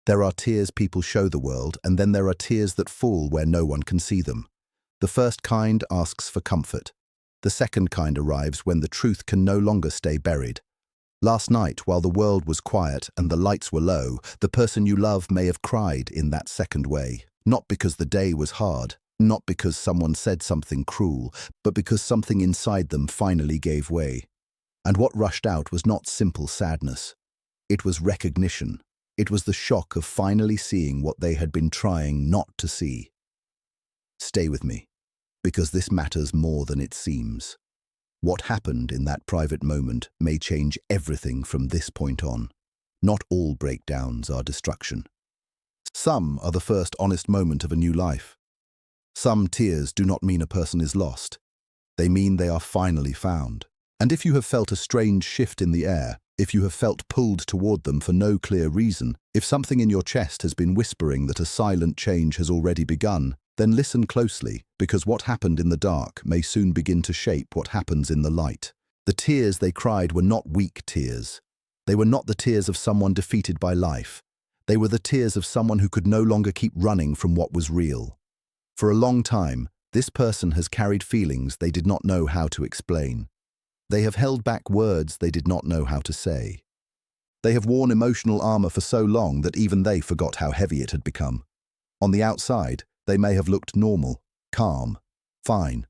There are tears people show the world, and then there are tears that fall where no one can see them. The first kind asks for comfort. The second kind arrives when the truth can no longer stay buried. Last night, while the world was quiet and the lights were low, the person you love may have cried in that second way. Not because the day was hard, not because someone said something cruel, but because something inside them finally gave way. And what rushed out was not simple sadness. It was recognition. It was the shock of finally seeing what they had been trying not to see. Stay with me, because this matters more than it seems. What happened in that private moment may change everything from this point on. Not all breakdowns are destruction. Some are the first honest moment of a new life. Some tears do not mean a person is lost. They mean they are finally found. And if you have felt a strange shift in the air, if you have felt pulled toward them for no clear reason, if something in your chest has been whispering that a silent change has already begun, then listen closely, because what happened in the dark may soon begin to shape what happens in the light. The tears they cried were not weak tears. They were not the tears of someone defeated by life. They were the tears of someone who could no longer keep running from what was real. For a long time, this person has carried feelings they did not know how to explain. They have held back words they did not know how to say. They have worn emotional armor for so long that even they forgot how heavy it had become. On the outside, they may have looked normal, calm, fine,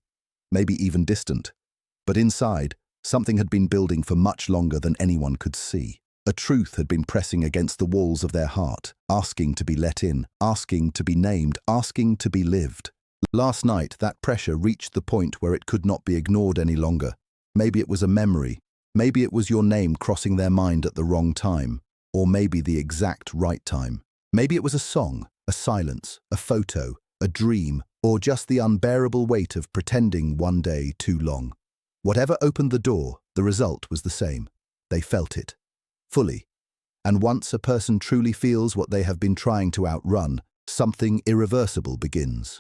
maybe even distant. But inside, something had been building for much longer than anyone could see. A truth had been pressing against the walls of their heart, asking to be let in, asking to be named, asking to be lived. Last night, that pressure reached the point where it could not be ignored any longer. Maybe it was a memory. Maybe it was your name crossing their mind at the wrong time, or maybe the exact right time. Maybe it was a song, a silence, a photo, a dream, or just the unbearable weight of pretending one day too long. Whatever opened the door, the result was the same. They felt it, fully. And once a person truly feels what they have been trying to outrun, something irreversible begins.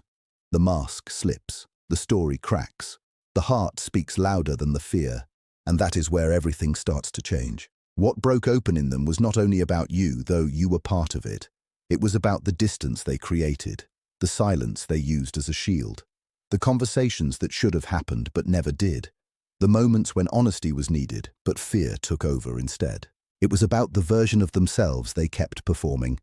The mask slips, the story cracks, the heart speaks louder than the fear, and that is where everything starts to change. What broke open in them was not only about you, though you were part of it. It was about the distance they created, the silence they used as a shield, the conversations that should have happened but never did, the moments when honesty was needed but fear took over instead. It was about the version of themselves they kept performing,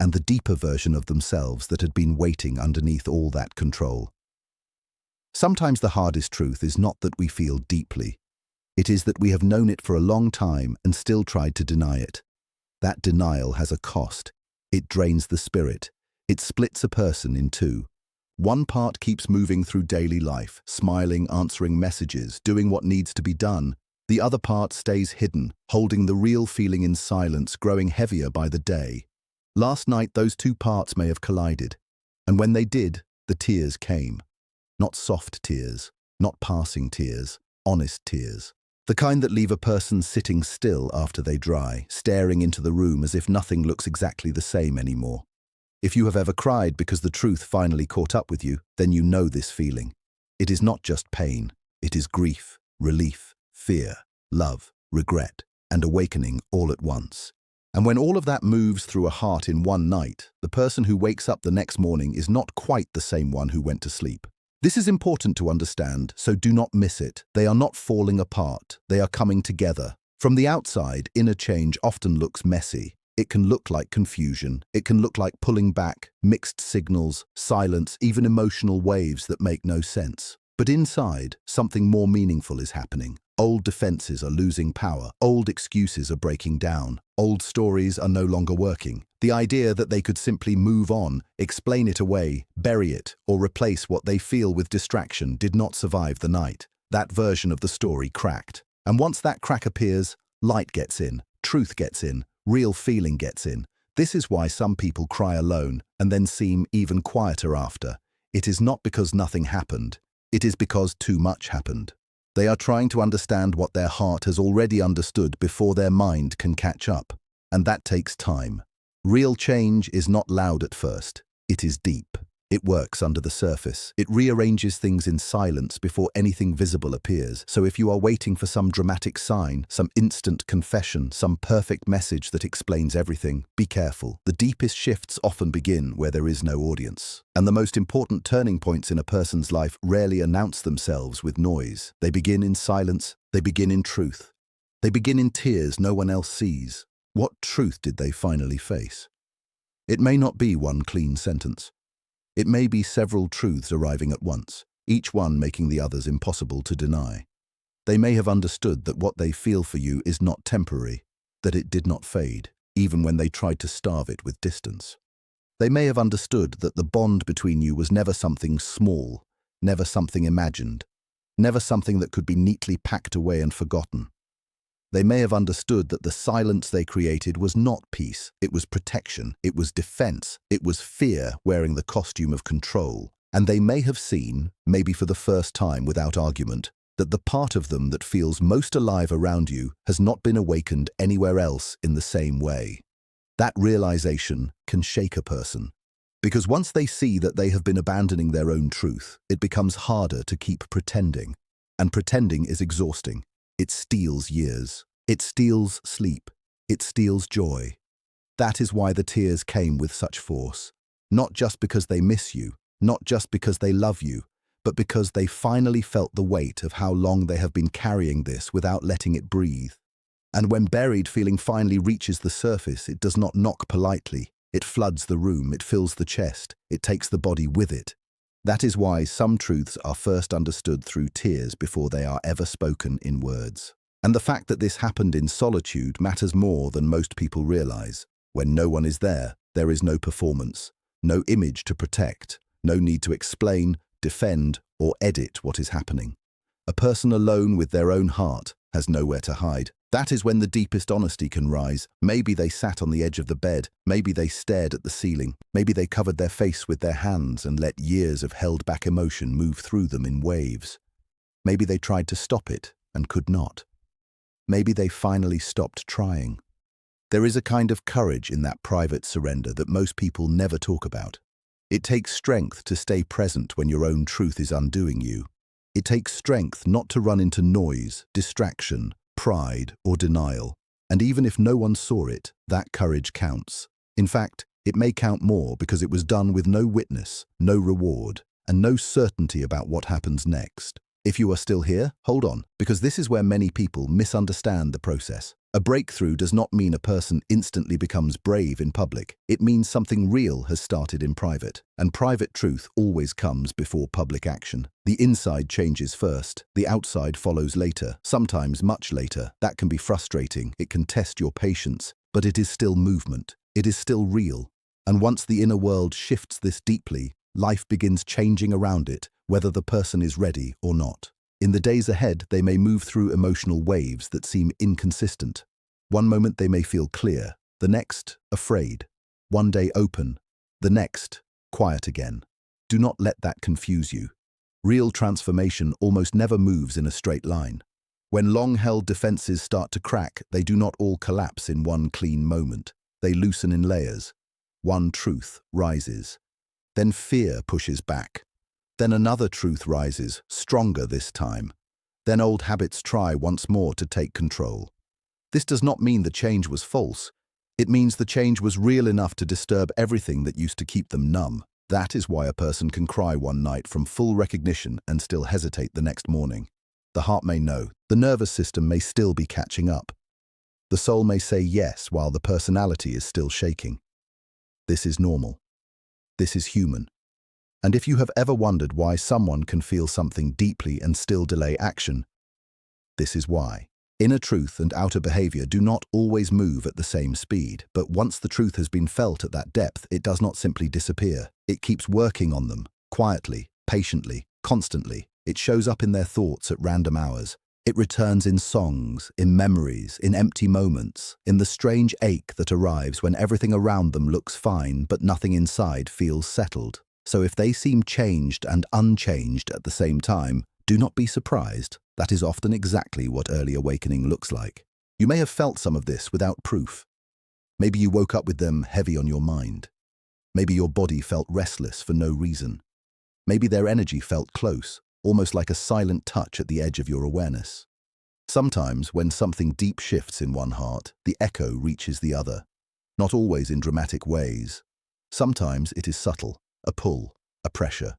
and the deeper version of themselves that had been waiting underneath all that control. Sometimes the hardest truth is not that we feel deeply. It is that we have known it for a long time and still tried to deny it. That denial has a cost. It drains the spirit. It splits a person in two. One part keeps moving through daily life, smiling, answering messages, doing what needs to be done. The other part stays hidden, holding the real feeling in silence, growing heavier by the day. Last night, those two parts may have collided. And when they did, the tears came. Not soft tears, not passing tears, honest tears. The kind that leave a person sitting still after they dry, staring into the room as if nothing looks exactly the same anymore. If you have ever cried because the truth finally caught up with you, then you know this feeling. It is not just pain, it is grief, relief, fear, love, regret, and awakening all at once. And when all of that moves through a heart in one night, the person who wakes up the next morning is not quite the same one who went to sleep. This is important to understand, so do not miss it. They are not falling apart. They are coming together. From the outside, inner change often looks messy. It can look like confusion. It can look like pulling back, mixed signals, silence, even emotional waves that make no sense. But inside, something more meaningful is happening. Old defenses are losing power. Old excuses are breaking down. Old stories are no longer working. The idea that they could simply move on, explain it away, bury it, or replace what they feel with distraction did not survive the night. That version of the story cracked. And once that crack appears, light gets in, truth gets in, real feeling gets in. This is why some people cry alone and then seem even quieter after. It is not because nothing happened. It is because too much happened. They are trying to understand what their heart has already understood before their mind can catch up. And that takes time. Real change is not loud at first. It is deep. It works under the surface. It rearranges things in silence before anything visible appears. So if you are waiting for some dramatic sign, some instant confession, some perfect message that explains everything, be careful. The deepest shifts often begin where there is no audience. And the most important turning points in a person's life rarely announce themselves with noise. They begin in silence. They begin in truth. They begin in tears no one else sees. What truth did they finally face? It may not be one clean sentence. It may be several truths arriving at once, each one making the others impossible to deny. They may have understood that what they feel for you is not temporary, that it did not fade, even when they tried to starve it with distance. They may have understood that the bond between you was never something small, never something imagined, never something that could be neatly packed away and forgotten. They may have understood that the silence they created was not peace, it was protection, it was defense, it was fear wearing the costume of control. And they may have seen, maybe for the first time without argument, that the part of them that feels most alive around you has not been awakened anywhere else in the same way. That realization can shake a person. Because once they see that they have been abandoning their own truth, it becomes harder to keep pretending. And pretending is exhausting. It steals years. It steals sleep. It steals joy. That is why the tears came with such force. Not just because they miss you, not just because they love you, but because they finally felt the weight of how long they have been carrying this without letting it breathe. And when buried feeling finally reaches the surface, it does not knock politely. It floods the room, it fills the chest, it takes the body with it. That is why some truths are first understood through tears before they are ever spoken in words. And the fact that this happened in solitude matters more than most people realize. When no one is there, there is no performance, no image to protect, no need to explain, defend, or edit what is happening. A person alone with their own heart has nowhere to hide. That is when the deepest honesty can rise. Maybe they sat on the edge of the bed, maybe they stared at the ceiling, maybe they covered their face with their hands and let years of held-back emotion move through them in waves. Maybe they tried to stop it and could not. Maybe they finally stopped trying. There is a kind of courage in that private surrender that most people never talk about. It takes strength to stay present when your own truth is undoing you. It takes strength not to run into noise, distraction, pride, or denial. And even if no one saw it, that courage counts. In fact, it may count more because it was done with no witness, no reward, and no certainty about what happens next. If you are still here, hold on, because this is where many people misunderstand the process. A breakthrough does not mean a person instantly becomes brave in public. It means something real has started in private. And private truth always comes before public action. The inside changes first. The outside follows later, sometimes much later. That can be frustrating. It can test your patience. But it is still movement. It is still real. And once the inner world shifts this deeply, life begins changing around it, whether the person is ready or not. In the days ahead, they may move through emotional waves that seem inconsistent. One moment they may feel clear, the next, afraid. One day open, the next, quiet again. Do not let that confuse you. Real transformation almost never moves in a straight line. When long-held defenses start to crack, they do not all collapse in one clean moment. They loosen in layers. One truth rises. Then fear pushes back. Then another truth rises, stronger this time. Then old habits try once more to take control. This does not mean the change was false. It means the change was real enough to disturb everything that used to keep them numb. That is why a person can cry one night from full recognition and still hesitate the next morning. The heart may know. The nervous system may still be catching up. The soul may say yes while the personality is still shaking. This is normal. This is human. And if you have ever wondered why someone can feel something deeply and still delay action, this is why. Inner truth and outer behavior do not always move at the same speed, but once the truth has been felt at that depth, it does not simply disappear. It keeps working on them, quietly, patiently, constantly. It shows up in their thoughts at random hours. It returns in songs, in memories, in empty moments, in the strange ache that arrives when everything around them looks fine, but nothing inside feels settled. So if they seem changed and unchanged at the same time, do not be surprised. That is often exactly what early awakening looks like. You may have felt some of this without proof. Maybe you woke up with them heavy on your mind. Maybe your body felt restless for no reason. Maybe their energy felt close, almost like a silent touch at the edge of your awareness. Sometimes, when something deep shifts in one heart, the echo reaches the other. Not always in dramatic ways. Sometimes it is subtle, a pull, a pressure.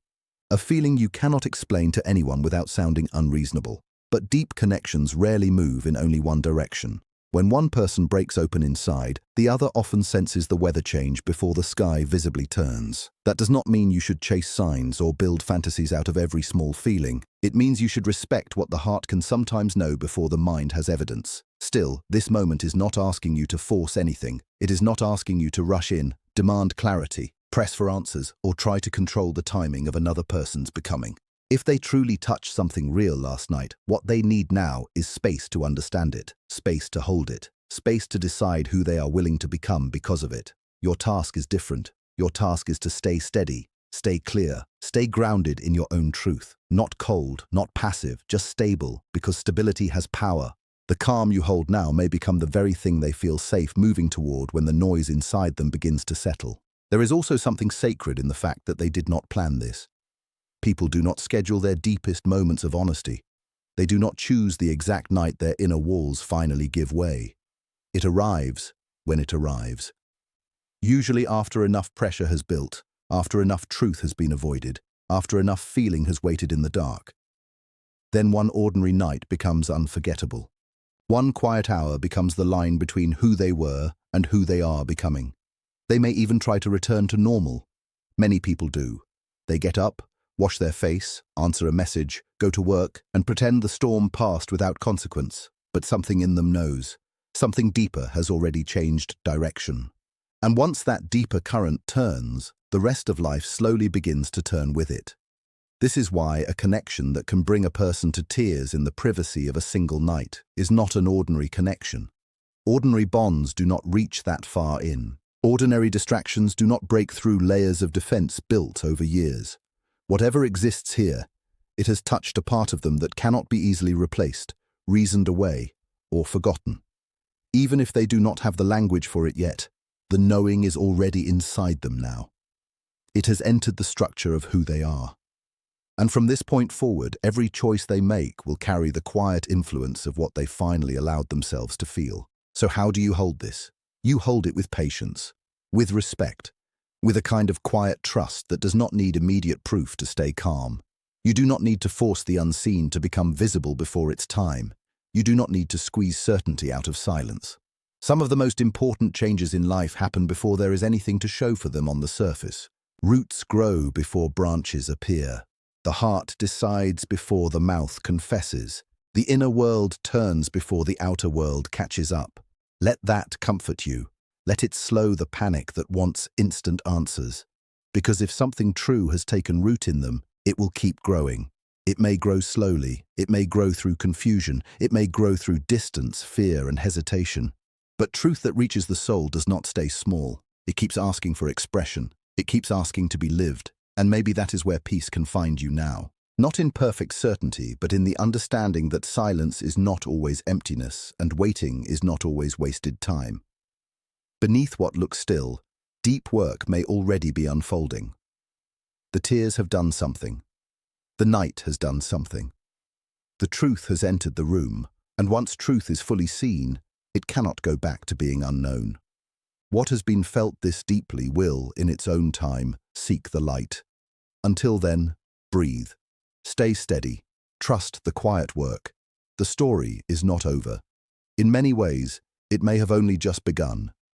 A feeling you cannot explain to anyone without sounding unreasonable. But deep connections rarely move in only one direction. When one person breaks open inside, the other often senses the weather change before the sky visibly turns. That does not mean you should chase signs or build fantasies out of every small feeling. It means you should respect what the heart can sometimes know before the mind has evidence. Still, this moment is not asking you to force anything. It is not asking you to rush in, demand clarity, press for answers, or try to control the timing of another person's becoming. If they truly touched something real last night, what they need now is space to understand it, space to hold it, space to decide who they are willing to become because of it. Your task is different. Your task is to stay steady, stay clear, stay grounded in your own truth. Not cold, not passive, just stable, because stability has power. The calm you hold now may become the very thing they feel safe moving toward when the noise inside them begins to settle. There is also something sacred in the fact that they did not plan this. People do not schedule their deepest moments of honesty. They do not choose the exact night their inner walls finally give way. It arrives when it arrives. Usually after enough pressure has built, after enough truth has been avoided, after enough feeling has waited in the dark. Then one ordinary night becomes unforgettable. One quiet hour becomes the line between who they were and who they are becoming. They may even try to return to normal. Many people do. They get up, wash their face, answer a message, go to work, and pretend the storm passed without consequence. But something in them knows. Something deeper has already changed direction. And once that deeper current turns, the rest of life slowly begins to turn with it. This is why a connection that can bring a person to tears in the privacy of a single night is not an ordinary connection. Ordinary bonds do not reach that far in. Ordinary distractions do not break through layers of defense built over years. Whatever exists here, it has touched a part of them that cannot be easily replaced, reasoned away, or forgotten. Even if they do not have the language for it yet, the knowing is already inside them now. It has entered the structure of who they are. And from this point forward, every choice they make will carry the quiet influence of what they finally allowed themselves to feel. So how do you hold this? You hold it with patience, with respect, with a kind of quiet trust that does not need immediate proof to stay calm. You do not need to force the unseen to become visible before its time. You do not need to squeeze certainty out of silence. Some of the most important changes in life happen before there is anything to show for them on the surface. Roots grow before branches appear. The heart decides before the mouth confesses. The inner world turns before the outer world catches up. Let that comfort you. Let it slow the panic that wants instant answers. Because if something true has taken root in them, it will keep growing. It may grow slowly. It may grow through confusion. It may grow through distance, fear, and hesitation. But truth that reaches the soul does not stay small. It keeps asking for expression. It keeps asking to be lived. And maybe that is where peace can find you now. Not in perfect certainty, but in the understanding that silence is not always emptiness, and waiting is not always wasted time. Beneath what looks still, deep work may already be unfolding. The tears have done something. The night has done something. The truth has entered the room, and once truth is fully seen, it cannot go back to being unknown. What has been felt this deeply will, in its own time, seek the light. Until then, breathe. Stay steady. Trust the quiet work. The story is not over. In many ways, it may have only just begun.